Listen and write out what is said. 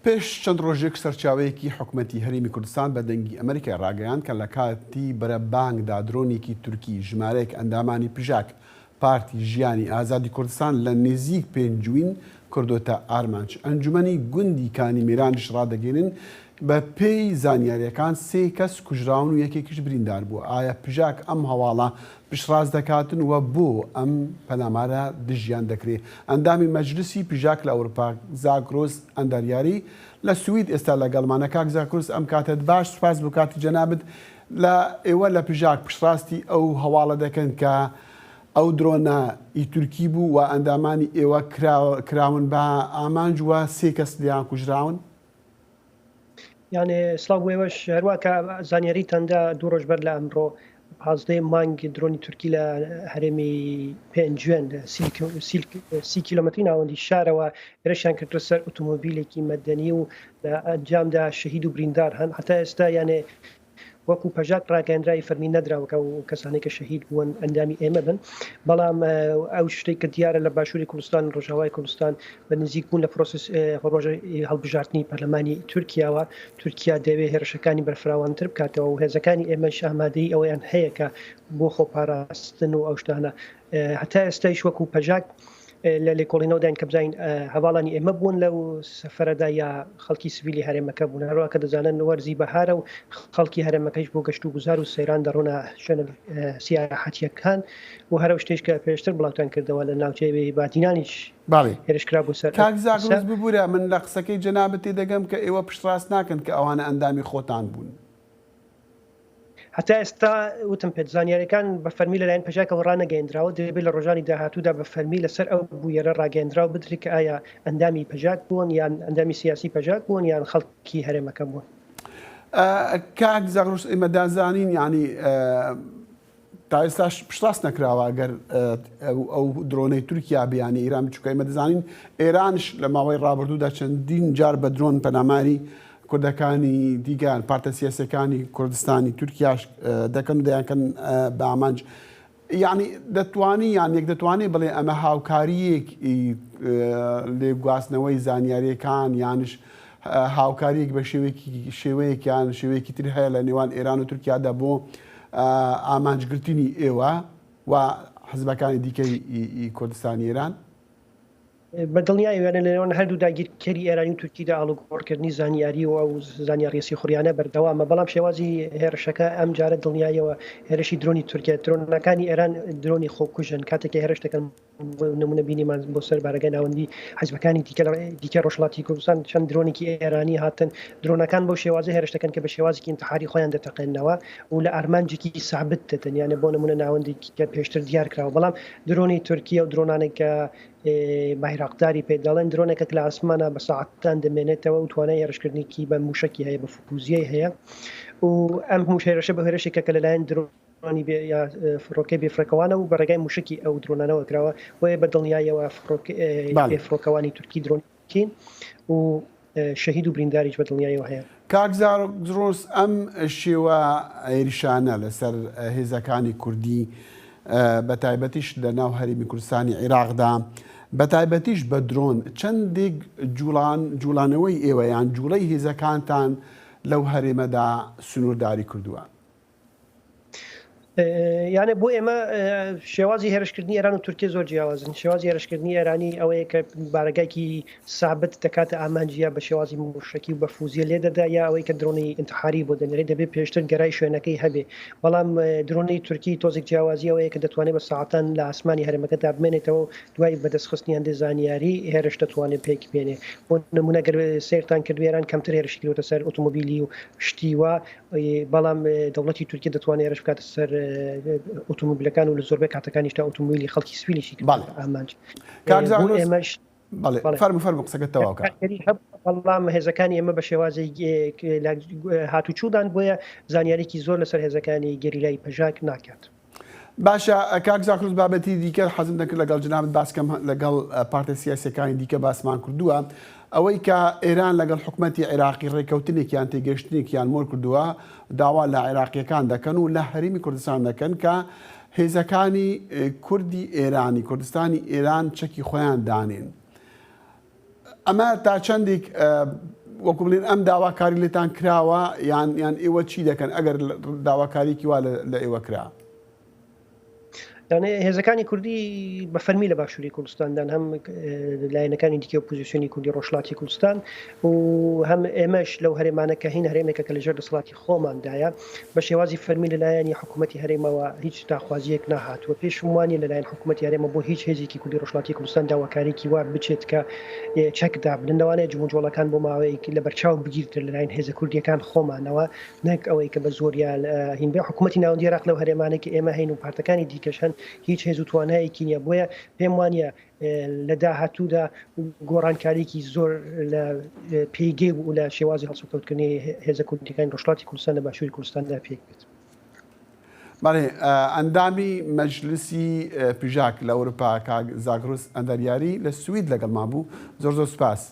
پێش چەند ڕۆژێک سەرچاوەیەکی حکوومەتی هەرێمی کوردستان بە دەنگی ئەمریکای ڕاگەیان کە لە کاتی بەرە بانگدا درۆنێکی تورکی ژمارەیەک ئەندامانی پژاک پارتی ژیانی ئازادی کوردستان لە نزیک پێنجوین کردوتە ئارمانچ. ئەنجومەنی گوندی کانی میرانش ڕادەگەێنن بە پێی زانیاریەکان 3 کەس کوژراون و یەکێکیش بریندار بوو. ئایا پژاک ئەم هەواڵە پشتڕاست دەکاتن وە بۆ ئەم پەلامارە دژیان دەکرێت؟ ئەندامی مەجلسی پژاک لە ئەوروپا زاکرۆس ئەنداریاری لە سوید ئێستا لەگەڵمانە. کاک زاکرۆس ئەم کاتت باش، سوپاس بۆ کاتی جەنابەت. لە ئێوە لە پژاک پشتڕاستی ئەو هەواڵە دەکەن کە ئەو درۆنە ئیتورکی بوو و ئەندامانی ئێوە کراون بە ئامانج وە 3 کەس لیان کوژراون؟ یانێ سلااو بۆێوەش هەروە کە زانیاری تەندا 2 ڕۆژ بەر لە ئەمڕۆ 15 مانگ درۆنی تورکی لە هەرێمی پێنجوێن 30 کیلۆمەتری ناوەندی شارەوە هێرشیان کردە سەر ئۆتۆمۆبیلێکی مەدەنی و لە ئەنجامدا شەهید و بریندار هەن. هەتا ئێستا یانێ وەکو پەژاک ڕاگەاندرای فەرمی نەدراوەکە و کەسانێک کە شەهید بوون ئەندامی ئێمە بن، بەڵام ئەو شتێک کە دیارە لە باشووری کوردستان ڕۆژاوای کوردستان بە نزیک بوون لە پرۆسس ڕۆژە هەڵبژاردننی پەرلەمانی تورکیاوە. تورکیا دەوێت هێرشەکانی بەرفراوانتر بکاتەوە و هێزەکانی ئێمەش ئامادەی ئەوەیان هەیە کە بۆ خۆپاراستن و ئەو شتانە. هەتا ئێستایش وەکو پەژاک لە لێکۆڵینەوەداین کە بزین هەواڵانی ئێمە بوون لەو سەفەرەدا یا خەڵکی سڤیلی هەرێمەکە بوون. هەروە کە دەزانن وەرزی بەهارە و خەڵکی هەرێمەکەش بۆ گەشت و گوزار و سەیران دەڕۆنە شوێنە سیاحەتیەکان و هەرە شتێش کە پێشتر بڵاوتان کردەوە لە ناوچەی باتینانیش هێرشکرا بوو سەر. کاک زاکرۆس ببوورە من لە قسەکەی جەنابەت تێدەگەم کە ئێوە پشتڕاست ناکەن کە ئەوانە ئەندامی خۆتان بوون. هەتا ئێستا وتم پێت زانیاریەکان بە فەرمی لەلایەن پەژاکەوە ڕانەگەیەندراوە، دەبێت لە ڕۆژانی داهاتوودا بە فەرمی لەسەر ئەو بوویەرە ڕاگەیەندراوە بدرێت کە ئایا ئەندامی پەژاک بوون یان ئەندامی سیاسی پەژاک بوون یان خەڵکی هەرێمەکە بوون. کاک زاکرۆس ئێمە دازانین ینی تا ئێستاش پشتڕاست نەکراوە ئەگەر ئەو درۆنەی تورکیا بیانی ئیران بچووکە. ئێمە دەزانین ئێرانش لە ماوەی ڕابردوودا چەندین جار بە درۆن پەلاماری کوردەکانی دیگەن پارتە سیاسەکانی کوردستانی تورکیاش دەکەن و دەیانکەن بە ئامانج. یعنی دەتوانی یان یەک دەتوانێت بڵێ ئەمە هاوکاریەک لێگواستنەوەی زانیاریەکان یانش هاوکاریەک بە شێوەیەکیان شێوەیەکی تر هەیە لە نێوان ئێران و تورکیادا بۆ ئامانجگرتنی ئێوە و حزبەکانی دیکەی کوردستانی ئێران؟ بەدڵنیای وێنە لەنێوان هەردوو داگیرکەری ئێرانی و تورکیدا ئاڵوگۆڕکردنی زانیاری و ئەو زانیاریەسی خوریانە بەردەوامە، بەڵام شێوازی هێرشەکە ئەم جارە دڵنیایەوە هێرشی درۆنی تورکیا درۆنەکانی ئێران درۆنی خۆکوژن. کاتێکی هێرش دەکەن نمونە بینیمان بۆ سەر بارگای ناوەندی حیزبەکانی دیکە ڕۆژهەڵاتی کوردستان چەند درۆنێکی ئێرانی هاتن. درۆنەکان بۆ شێوازە هێرش دەکەن کە بە شێوازێکی ئینتحاری خۆیان دەتەقێنەوە و لە ئارمانجێکی سابت دەدەن، یانە بۆ نمونە ناوەندێکی کە پێشتر دیار کراوە. بەڵام درۆنی تورکیا و درۆنانێک کە بایراقداری پێ دەڵێن درۆنێکە لە ئاسمانە بە ساعتان دەمێنێتەوە و توانای هێرشکردنیکی بە موشکی هەیە، بە فوزیای هەیە و ئەم هەموو هێرشە بە هێرشێکە کە لەلایەن درۆنی فڕۆکەی بێفرەکەوانە و بەڕێگای موشکی ئەو درۆنانەوە کراوە وەیە بە دڵنیایەوە بێفرۆکەوانی تورکی درۆنیکین و شەهید و برینداریش بە دڵنیایەوە هەیە. کاک زاکرۆس ئەم شێوە عێریشانە لەسەر هێزەکانی کوردی بە تایبەتیش لە ناو هەرێمی کوردستانی عێراقدا بە تایبەتیش بە درۆن چەندێک جوڵانەوەی ئێوە یان جوڵەی هێزەکانتان لەو هەرێمەدا سنوورداری کردووە؟ یانە بۆ ئێمە شێوازی هێرشکردنی ئێران و تورکیا زۆر جیاوازن. شێوازی هێرشکردنی ئێرانی ئەوەیە کە بارگایکی سابت دەکاتە ئامانجیە بە شێوازی موشکی و بە فوزیە لێ دەدا یا ئەوەی کە درۆنی ئینتحاری بۆ دەنێرێت دەبێت پێشتر گەرای شوێنەکەی هەبێ. بەڵام درۆنی تورکی تۆزێک جیاوازی ئەوەیە کە دەتوانێت بە ساعتان لە ئاسمانی هەرێمەکەدا بمێنێتەوە دوای بەدەستخستنی هەندێک زانیاری هێرش دەتوانێت پێکی بێنێ. بۆ نمونە گەر سیرتان کردو ئێران کەمتر هێرشی کردوتە سەر ئۆتۆمۆبیلی و شتیوە، بەڵام دەوڵەتی تورکیا دەتوانێت هێرش بکاتە سەر ئۆتۆمۆبیلەکان و لە زۆربەی کاتەکانیشتا ئۆتۆمۆبیلی خەڵکی سویلیشی ئامانج. فەرمو قسەکەت تەواو کە بەڵام هێزەکانی ئێمە بە شێوازی هاتوچوودان بۆیە زانیارێکی زۆر لەسەر هێزەکانی گەریلای پەژاک ناکات. باشە کاک زاکرۆس بابەتی دیکە حەزم دەکرد لەگەڵ جنابەت باسکەم لەگەڵ پارتە سیاسیەکانی دیکە باسمان کردووە ئەوەی کە ئێران لەگەڵ حکوومەتی عێراقی ڕێکەوتنێکیان تێگەشتنێکیان مۆر کردووە داوا لە عێراقیەکان دەکەن و لە هەرێمی کوردستان دەکەن کە هێزەکانی کوردی ئێرانی کوردستانی ئێران چەکی خۆیان دانێن. ئەمە تا چەندێک وەکو بڵێن ئەم داواکاری لێتان کراوە یان ئێوە چی دەکەن ئەگەر داواکاریکی وا لە ئێوە کرا؟ هێزەکانی کوردی بە فەرمی لە باشووری کوردستاندان هەم لایەنەکانی دیکە ئۆپۆزیسیۆنی کوردی ڕۆژهەڵاتی کوردستان و هەم ئێمەش لەو هەرێمانەکە هین هەرێمێکە کە لەژێر دەسەڵاتی خۆماندایە بە شێوازی فەرمی لەلایەنی حکوومەتی هەرێمەوە هیچ داخوازیەک ناهاتووە پێشم وانی لەلایەن حکوومەتی هەرێمە بۆ هیچ هێزێکی کوردی ڕۆژهەڵاتی کوردستان داواکاریکی وا بچێت کە چەکدا بنەوانەیە جموجۆڵەکان بۆ ماوەیەکی لە بەرچاو بگیرتر لەلایەن هێزە کوردیەکان خۆمانەوە نەک ئەوەی کە بە زۆریا هین بێ حکوومەتی ناوەندی عێراق لەو هەرێمانێکی ئێمە هەین و پارتەکانی دیکەش هەن هیچ هێز و توانایەکی نییە بۆیە پێم وانە لە داهاتوودا گۆڕانکاریکی زۆر لە پێیگەی و لە شێوازی هەڵسوکەوتکردنی هێزە کوردیەکانی ڕۆژهەڵاتی کوردستان لە باشووری کوردستاندا پێک بێت. بەڵێ ئەندامی مەجلیسی پژاک لە ئەوروپا کاک زاگرۆس ئەندەریاری لە سوید لەگەڵ مابوو زۆر سوپاس.